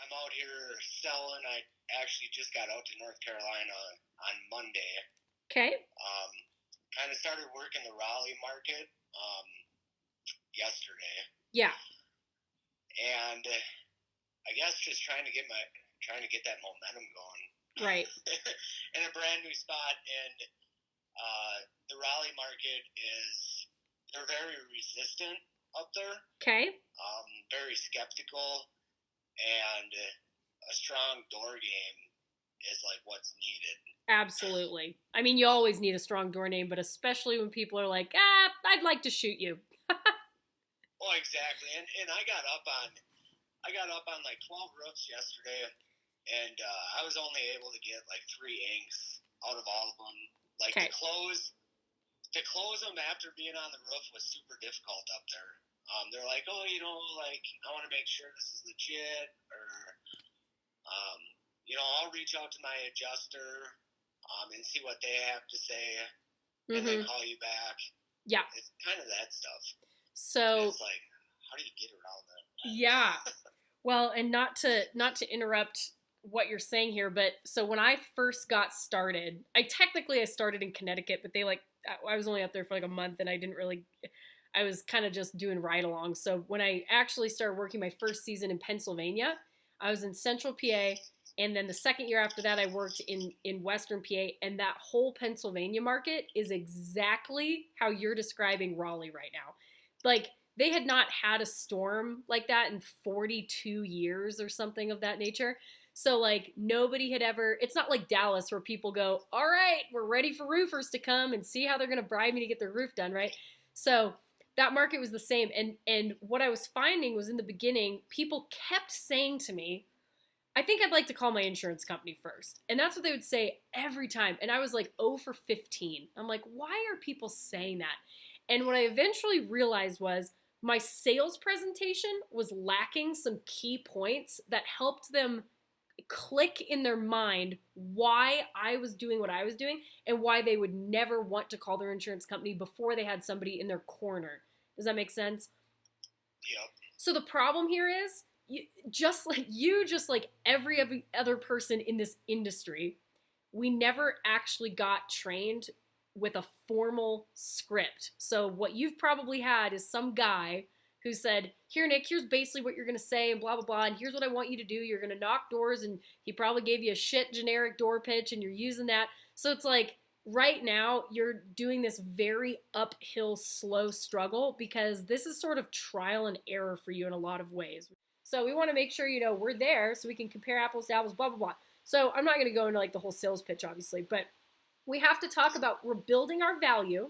I'm out here selling. I actually just got out to North Carolina on Monday. Okay. Kind of started working the Raleigh market yesterday, Yeah. and I guess just trying to get that momentum going. Right. In a brand new spot, and the Raleigh market they're very resistant up there. Okay. Very skeptical, and a strong door game is like what's needed. Absolutely. I mean, you always need a strong door name, but especially when people are like, I'd like to shoot you. Oh, exactly. And I got up on like 12 roofs yesterday, and I was only able to get like 3 inks out of all of them. Like Okay. to close them after being on the roof was super difficult up there. They're like, oh, like I want to make sure this is legit, or I'll reach out to my adjuster and see what they have to say, and then call you back. Yeah. It's kind of that stuff. So it's like, how do you get around that? Yeah. Well, and not to interrupt what you're saying here, but so when I first got started, I started in Connecticut, but I was only up there for like a month, and I was kind of just doing ride-along. So when I actually started working my first season in Pennsylvania, I was in Central PA, and then the second year after that, I worked in Western PA, and that whole Pennsylvania market is exactly how you're describing Raleigh right now. Like, they had not had a storm like that in 42 years or something of that nature. So, like, nobody had ever, it's not like Dallas where people go, all right, we're ready for roofers to come and see how they're going to bribe me to get their roof done, right? So, that market was the same. And what I was finding was in the beginning, people kept saying to me, I think I'd like to call my insurance company first. And that's what they would say every time. And I was like, 0 for 15. I'm like, why are people saying that? And what I eventually realized was my sales presentation was lacking some key points that helped them click in their mind why I was doing what I was doing and why they would never want to call their insurance company before they had somebody in their corner. Does that make sense? Yep. So the problem here is, just like every other person in this industry, we never actually got trained with a formal script. So what you've probably had is some guy who said, here, Nick, here's basically what you're going to say and blah, blah, blah, and here's what I want you to do. You're going to knock doors, and he probably gave you a shit generic door pitch, and you're using that. So it's like, right now, you're doing this very uphill, slow struggle because this is sort of trial and error for you in a lot of ways. So we want to make sure, we're there so we can compare apples to apples, blah, blah, blah. So I'm not going to go into like the whole sales pitch, obviously, but we have to talk about we're building our value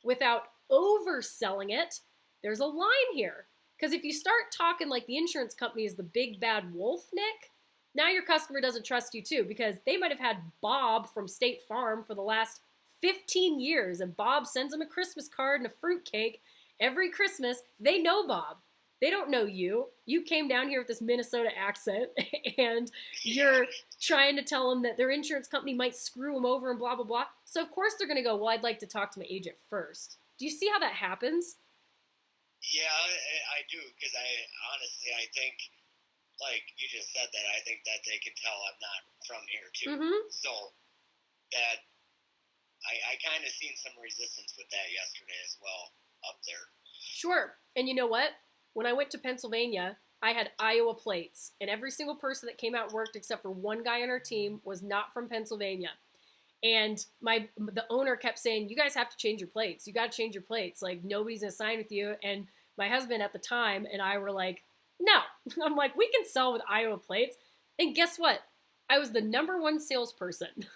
without overselling it. There's a line here. Because if you start talking like the insurance company is the big bad wolf, Nick, now your customer doesn't trust you too, because they might have had Bob from State Farm for the last 15 years, and Bob sends them a Christmas card and a fruitcake every Christmas. They know Bob. They don't know you. You came down here with this Minnesota accent, and you're trying to tell them that their insurance company might screw them over and blah, blah, blah. So, of course, they're going to go, well, I'd like to talk to my agent first. Do you see how that happens? Yeah, I do, because I think, like you just said that, I think that they can tell I'm not from here, too. Mm-hmm. So, that, I kind of seen some resistance with that yesterday as well, up there. Sure. And you know what? When I went to Pennsylvania, I had Iowa plates, and every single person that came out and worked except for one guy on our team was not from Pennsylvania. And the owner kept saying, you guys have to change your plates. You got to change your plates. Like, nobody's going to sign with you. And my husband at the time and I were like, no. I'm like, we can sell with Iowa plates. And guess what? I was the #1 salesperson.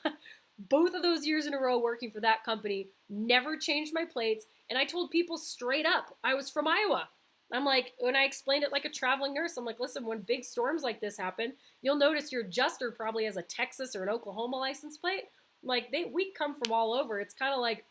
Both of those years in a row working for that company, never changed my plates. And I told people straight up, I was from Iowa. I'm like, when I explained it like a traveling nurse, I'm like, listen, when big storms like this happen, you'll notice your adjuster probably has a Texas or an Oklahoma license plate. Like, we come from all over. It's kind of like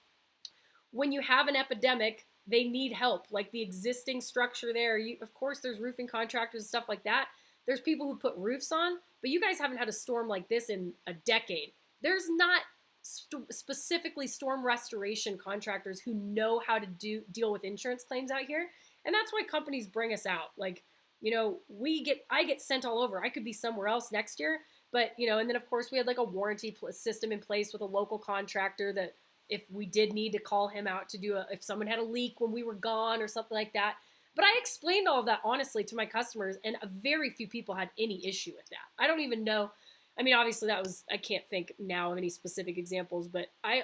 when you have an epidemic, they need help. Like the existing structure there, of course, there's roofing contractors and stuff like that. There's people who put roofs on, but you guys haven't had a storm like this in a decade. There's not specifically storm restoration contractors who know how to deal with insurance claims out here. And that's why companies bring us out. Like, I get sent all over. I could be somewhere else next year, but and then of course we had like a warranty system in place with a local contractor that if we did need to call him out to if someone had a leak when we were gone or something like that. But I explained all of that honestly to my customers, and very few people had any issue with that. I don't even know. I mean, obviously I can't think now of any specific examples, but I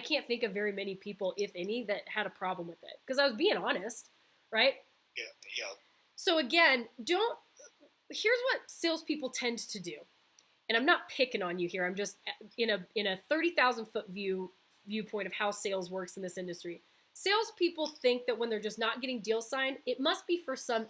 can't think of very many people, if any, that had a problem with it because I was being honest, right? Yeah. So again, here's what salespeople tend to do. And I'm not picking on you here. I'm just in a 30,000 foot viewpoint of how sales works in this industry. Salespeople think that when they're just not getting deals signed, it must be for some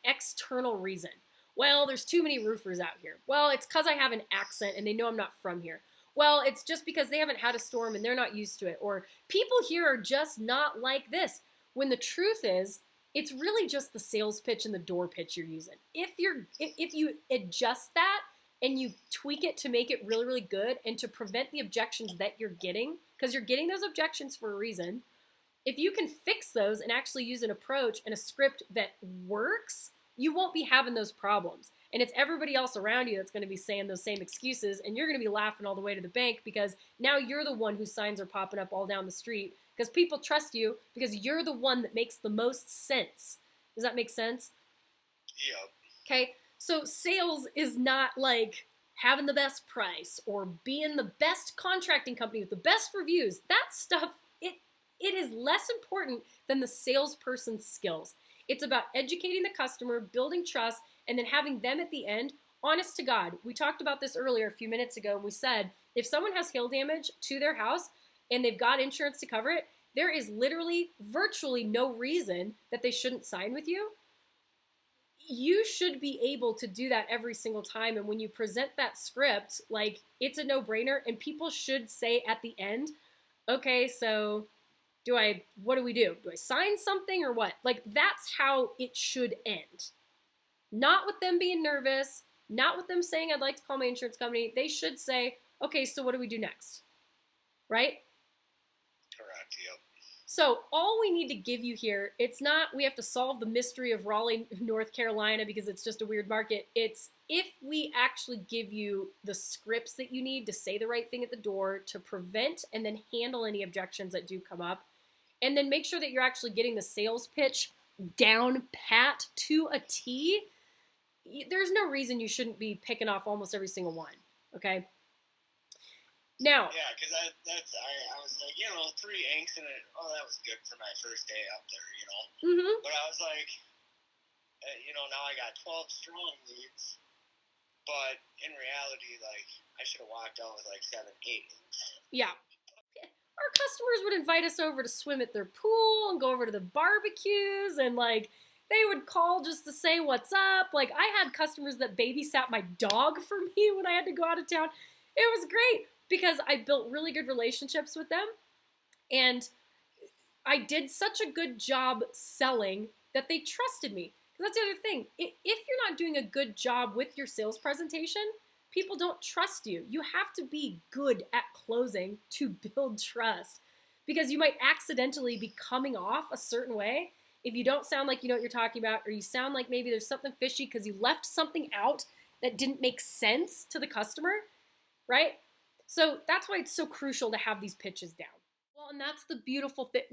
external reason. Well, there's too many roofers out here. Well, it's because I have an accent and they know I'm not from here. Well, it's just because they haven't had a storm and they're not used to it. Or people here are just not like this. When the truth is, it's really just the sales pitch and the door pitch you're using. If you adjust that and you tweak it to make it really, really good and to prevent the objections that you're getting, because you're getting those objections for a reason, if you can fix those and actually use an approach and a script that works, you won't be having those problems. And it's everybody else around you that's going to be saying those same excuses, and you're going to be laughing all the way to the bank because now you're the one whose signs are popping up all down the street because people trust you because you're the one that makes the most sense. Does that make sense? Yeah. Okay, so sales is not like having the best price or being the best contracting company with the best reviews. That stuff, it is less important than the salesperson's skills. It's about educating the customer, building trust, and then having them at the end, honest to God. We talked about this earlier a few minutes ago, and we said if someone has hail damage to their house and they've got insurance to cover it, there is literally virtually no reason that they shouldn't sign with you. You should be able to do that every single time. And when you present that script, like it's a no-brainer, and people should say at the end, okay, so what do we do? Do I sign something or what? Like that's how it should end. Not with them being nervous, not with them saying, I'd like to call my insurance company. They should say, okay, so what do we do next? Right? Correct, yep. So all we need to give you here, it's not we have to solve the mystery of Raleigh, North Carolina, because it's just a weird market. It's if we actually give you the scripts that you need to say the right thing at the door, to prevent and then handle any objections that do come up, and then make sure that you're actually getting the sales pitch down pat to a T, there's no reason you shouldn't be picking off almost every single one, okay? Now, yeah, because I was like, 3 inks and that was good for my first day up there, Mm-hmm. But I was like, now I got 12 strong leads, but in reality, like I should have walked out with like 7, 8 inks. Yeah. Our customers would invite us over to swim at their pool and go over to the barbecues, and like they would call just to say what's up. Like I had customers that babysat my dog for me when I had to go out of town. It was great because I built really good relationships with them, and I did such a good job selling that they trusted me. That's the other thing. If you're not doing a good job with your sales presentation, people don't trust you. You have to be good at closing to build trust, because you might accidentally be coming off a certain way if you don't sound like you know what you're talking about, or you sound like maybe there's something fishy because you left something out that didn't make sense to the customer, right? So that's why it's so crucial to have these pitches down. Well, and that's the beautiful thing.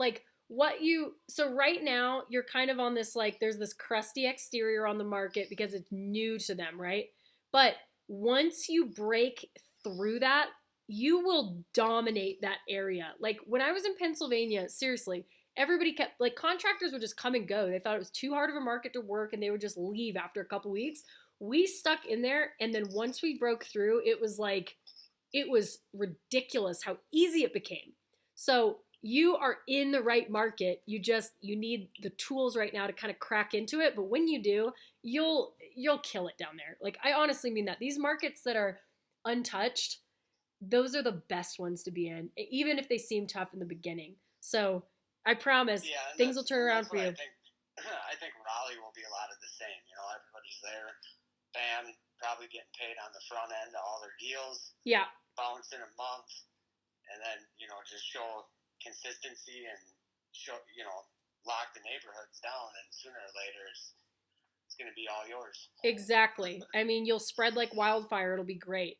So right now you're kind of on this, like, there's this crusty exterior on the market because it's new to them, right? But once you break through that, you will dominate that area. Like when I was in Pennsylvania, seriously, everybody kept, like, contractors would just come and go. They thought it was too hard of a market to work and they would just leave after a couple weeks. We stuck in there, and then once we broke through, it was ridiculous how easy it became. So you are in the right market. You need the tools right now to kind of crack into it. But when you do, you'll kill it down there. Like, I honestly mean that. These markets that are untouched, those are the best ones to be in, even if they seem tough in the beginning. So I promise things will turn around for you. I think Raleigh will be a lot of the same. Everybody's there. Bam, probably getting paid on the front end of all their deals. Yeah. Bounce in a month, and then, just show consistency and show, lock the neighborhoods down, and sooner or later it's going to be all yours. Exactly. I mean, you'll spread like wildfire. It'll be great.